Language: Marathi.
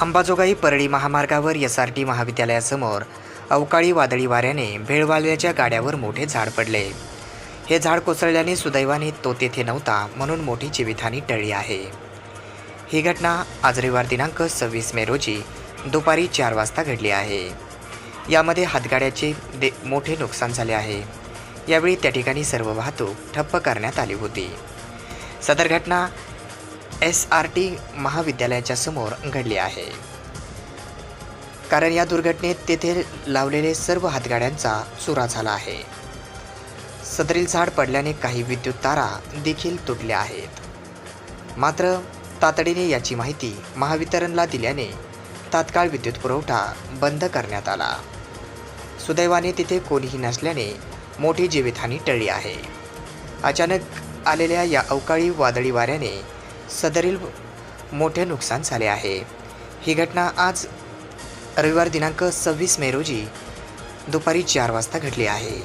अंबाजोगाई परळी महामार्गावर एस.आर.टी. महाविद्यालयासमोर अवकाळी वादळी वाऱ्याने भेळवाल्याच्या गाड्यावर मोठे झाड पडले. हे झाड कोसळल्याने सुदैवाने तो तेथे नव्हता, म्हणून मोठी जीवितहानी टळली आहे. ही घटना आज रविवार दिनांक 26 मे रोजी दुपारी 4 वाजता घडली आहे. यामध्ये हातगाड्याचे मोठे नुकसान झाले आहे. यावेळी त्या ठिकाणी सर्व वाहतूक ठप्प करण्यात आली होती. सदर घटना एस.आर.टी. महाविद्यालयाच्या समोर घडली आहे. कारण या दुर्घटनेत तेथे लावलेले सर्व हातगाड्यांचा चुरा झाला आहे. सदरील झाड पडल्याने काही विद्युत तारा देखील तुटल्या आहेत. मात्र तातडीने याची माहिती महावितरणला दिल्याने तात्काळ विद्युत पुरवठा बंद करण्यात आला. सुदैवाने तिथे कोणीही नसल्याने मोठी जीवितहानी टळली आहे. अचानक आलेल्या या अवकाळी वादळी वाऱ्याने सदरील मोठे नुकसान झाले आहे. ही घटना आज रविवार दिनांक 26 मे रोजी दुपारी 4 वाजता घडली आहे.